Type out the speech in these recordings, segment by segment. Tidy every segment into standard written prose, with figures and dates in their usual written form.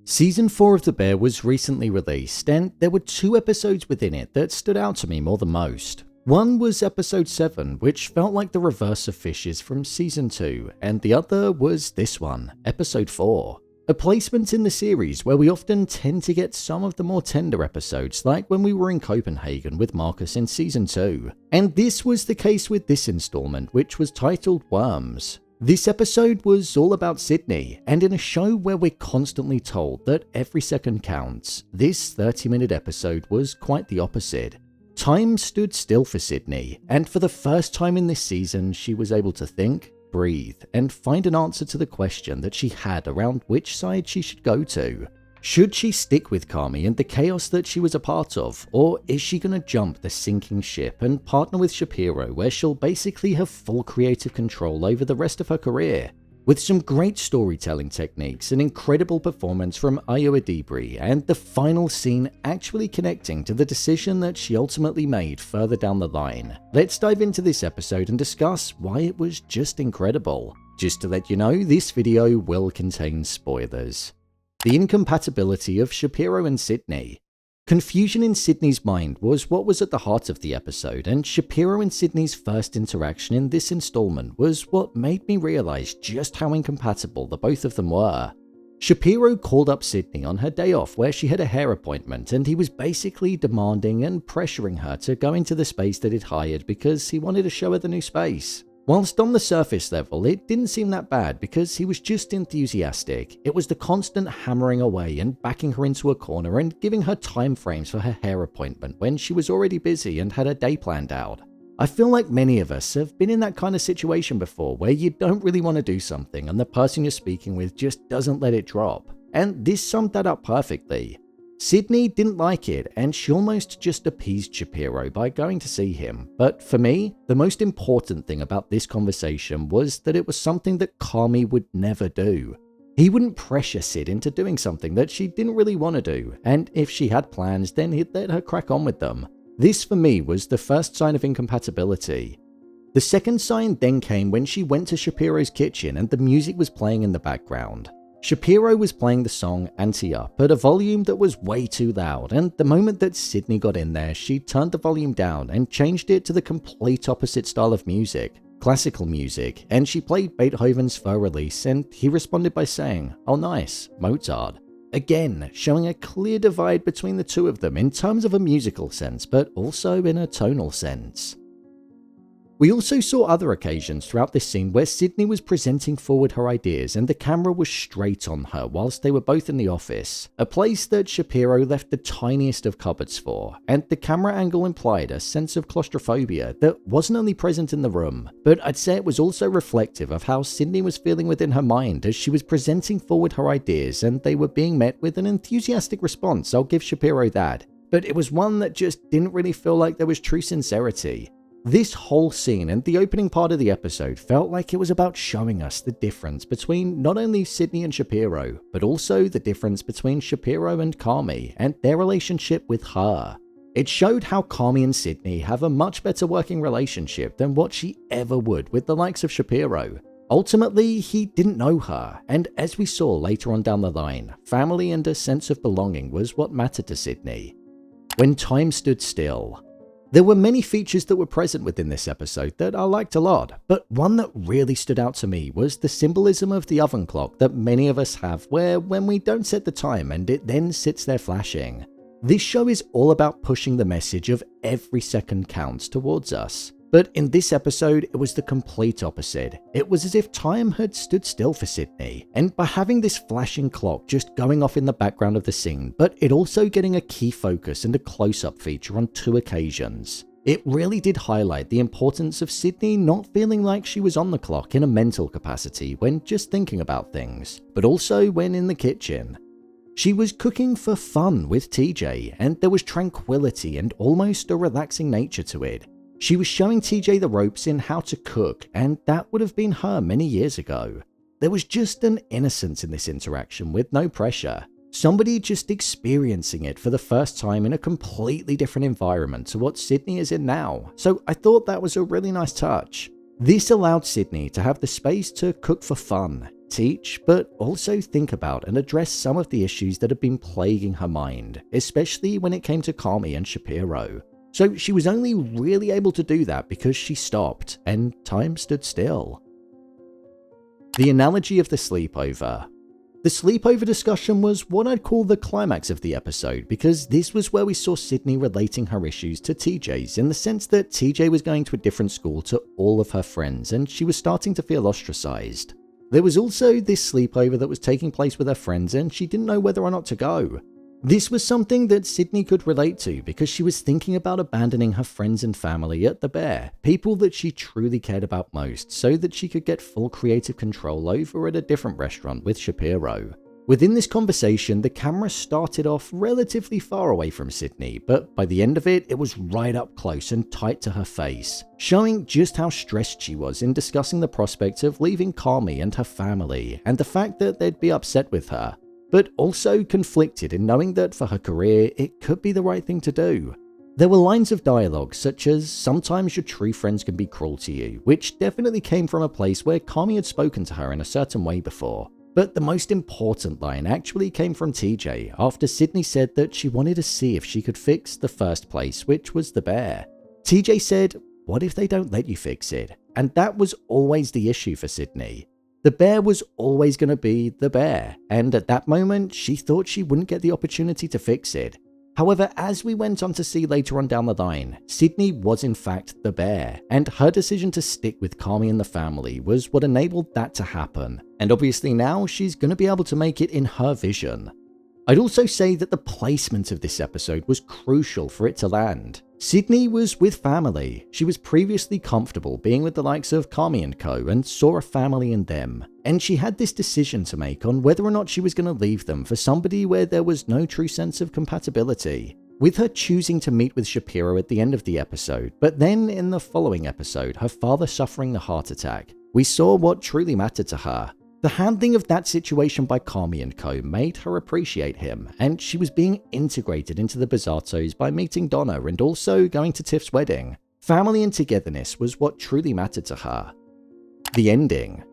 Season 4 of The Bear was recently released, and there were 2 episodes within it that stood out to me more than most. One was episode 7, which felt like the reverse of Fishes from season 2, and the other was this one, episode 4. A placement in the series where we often tend to get some of the more tender episodes, like when we were in Copenhagen with Marcus in season 2. And this was the case with this installment, which was titled Worms. This episode was all about Sydney, and in a show where we're constantly told that every second counts, this 30-minute episode was quite the opposite. Time stood still for Sydney, and for the first time in this season, she was able to think, breathe, and find an answer to the question that she had around which side she should go to. Should she stick with Carmy and the chaos that she was a part of, or is she going to jump the sinking ship and partner with Shapiro, where she'll basically have full creative control over the rest of her career? With some great storytelling techniques, an incredible performance from Ayo Edebiri, and the final scene actually connecting to the decision that she ultimately made further down the line, let's dive into this episode and discuss why it was just incredible. Just to let you know, this video will contain spoilers. The incompatibility of Shapiro and Sydney. Confusion in Sydney's mind was what was at the heart of the episode, and Shapiro and Sydney's first interaction in this installment was what made me realize just how incompatible the both of them were. Shapiro called up Sydney on her day off where she had a hair appointment, and he was basically demanding and pressuring her to go into the space that he'd hired because he wanted to show her the new space. Whilst on the surface level, it didn't seem that bad because he was just enthusiastic. It was the constant hammering away and backing her into a corner and giving her time frames for her hair appointment when she was already busy and had her day planned out. I feel like many of us have been in that kind of situation before where you don't really want to do something and the person you're speaking with just doesn't let it drop. And this summed that up perfectly. Sydney didn't like it, and she almost just appeased Shapiro by going to see him. But for me, the most important thing about this conversation was that it was something that Carmy would never do. He wouldn't pressure Sid into doing something that she didn't really want to do, and if she had plans, then he'd let her crack on with them. This for me was the first sign of incompatibility. The second sign then came when she went to Shapiro's kitchen and the music was playing in the background. Shapiro was playing the song Ante Up at a volume that was way too loud, and the moment that Sydney got in there, she turned the volume down and changed it to the complete opposite style of music, classical music, and she played Beethoven's Fur Release, and he responded by saying, "Oh nice, Mozart." Again, showing a clear divide between the two of them in terms of a musical sense, but also in a tonal sense. We also saw other occasions throughout this scene where Sydney was presenting forward her ideas and the camera was straight on her whilst they were both in the office, a place that Shapiro left the tiniest of cupboards for, and the camera angle implied a sense of claustrophobia that wasn't only present in the room, but I'd say it was also reflective of how Sydney was feeling within her mind as she was presenting forward her ideas, and they were being met with an enthusiastic response. I'll give Shapiro that, but it was one that just didn't really feel like there was true sincerity. This whole scene and the opening part of the episode felt like it was about showing us the difference between not only Sydney and Shapiro, but also the difference between Shapiro and Carmy and their relationship with her. It showed how Carmy and Sydney have a much better working relationship than what she ever would with the likes of Shapiro. Ultimately, he didn't know her, and as we saw later on down the line, family and a sense of belonging was what mattered to Sydney. When time stood still. There were many features that were present within this episode that I liked a lot, but one that really stood out to me was the symbolism of the oven clock that many of us have, where when we don't set the time and it then sits there flashing. This show is all about pushing the message of every second counts towards us. But in this episode, it was the complete opposite. It was as if time had stood still for Sydney, and by having this flashing clock just going off in the background of the scene, but it also getting a key focus and a close-up feature on 2 occasions. It really did highlight the importance of Sydney not feeling like she was on the clock in a mental capacity when just thinking about things, but also when in the kitchen. She was cooking for fun with TJ, and there was tranquility and almost a relaxing nature to it. She was showing TJ the ropes in how to cook, and that would have been her many years ago. There was just an innocence in this interaction with no pressure. Somebody just experiencing it for the first time in a completely different environment to what Sydney is in now. So I thought that was a really nice touch. This allowed Sydney to have the space to cook for fun. teach, but also think about and address some of the issues that had been plaguing her mind, especially when it came to Carmy and Shapiro. So she was only really able to do that because she stopped and time stood still. The Analogy of the Sleepover. The sleepover discussion was what I'd call the climax of the episode, because this was where we saw Sydney relating her issues to TJ's, in the sense that TJ was going to a different school to all of her friends and she was starting to feel ostracized. There was also this sleepover that was taking place with her friends and she didn't know whether or not to go. This was something that Sydney could relate to because she was thinking about abandoning her friends and family at the Bear, people that she truly cared about most, so that she could get full creative control over at a different restaurant with Shapiro. Within this conversation, the camera started off relatively far away from Sydney, but by the end of it, it was right up close and tight to her face, showing just how stressed she was in discussing the prospect of leaving Carmy and her family, and the fact that they'd be upset with her, but also conflicted in knowing that for her career, it could be the right thing to do. There were lines of dialogue such as, "Sometimes your true friends can be cruel to you," which definitely came from a place where Carmy had spoken to her in a certain way before. But the most important line actually came from TJ after Sydney said that she wanted to see if she could fix the first place, which was the Bear. TJ said, "What if they don't let you fix it?" And that was always the issue for Sydney. The Bear was always going to be the Bear, and at that moment, she thought she wouldn't get the opportunity to fix it. However, as we went on to see later on down the line, Sydney was in fact the Bear, and her decision to stick with Carmy and the family was what enabled that to happen, and obviously now she's going to be able to make it in her vision. I'd also say that the placement of this episode was crucial for it to land. Sydney was with family. She was previously comfortable being with the likes of Carmy and co and saw a family in them. And she had this decision to make on whether or not she was going to leave them for somebody where there was no true sense of compatibility. With her choosing to meet with Shapiro at the end of the episode, but then in the following episode, her father suffering a heart attack, we saw what truly mattered to her. The handling of that situation by Carmy and co made her appreciate him, and she was being integrated into the Bizzatos by meeting Donna and also going to Tiff's wedding. Family and togetherness was what truly mattered to her. The ending.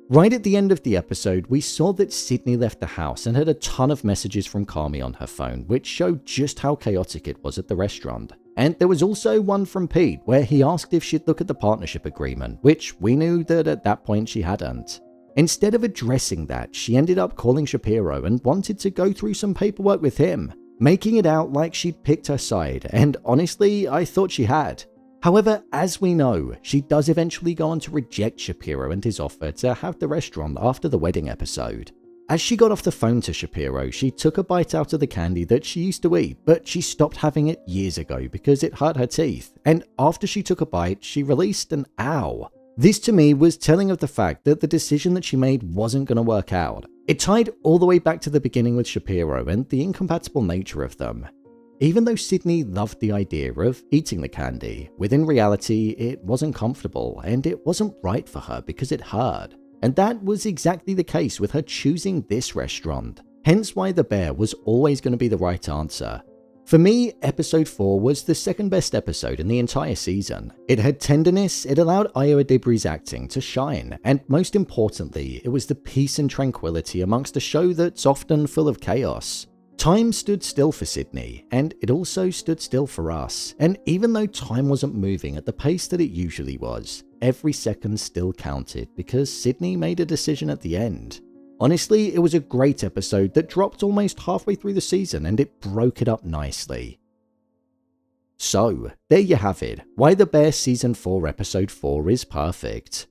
Right at the end of the episode, we saw that Sydney left the house and had a ton of messages from Carmy on her phone, which showed just how chaotic it was at the restaurant. And there was also one from Pete, where he asked if she'd look at the partnership agreement, which we knew that at that point she hadn't. Instead of addressing that, she ended up calling Shapiro and wanted to go through some paperwork with him, making it out like she'd picked her side, and honestly, I thought she had. However, as we know, she does eventually go on to reject Shapiro and his offer to have the restaurant after the wedding episode. As she got off the phone to Shapiro, she took a bite out of the candy that she used to eat, but she stopped having it years ago because it hurt her teeth, and after she took a bite, she released an ow. This to me was telling of the fact that the decision that she made wasn't going to work out. It tied all the way back to the beginning with Shapiro and the incompatible nature of them. Even though Sydney loved the idea of eating the candy, within reality it wasn't comfortable and it wasn't right for her because it hurt. And that was exactly the case with her choosing this restaurant. Hence why the Bear was always going to be the right answer. For me, episode 4 was the second best episode in the entire season. It had tenderness, it allowed Ayo Edebiri's acting to shine, and most importantly, it was the peace and tranquility amongst a show that's often full of chaos. Time stood still for Sydney, and it also stood still for us, and even though time wasn't moving at the pace that it usually was, every second still counted because Sydney made a decision at the end. Honestly, it was a great episode that dropped almost halfway through the season and it broke it up nicely. So, there you have it, why The Bear Season 4 Episode 4 is perfect.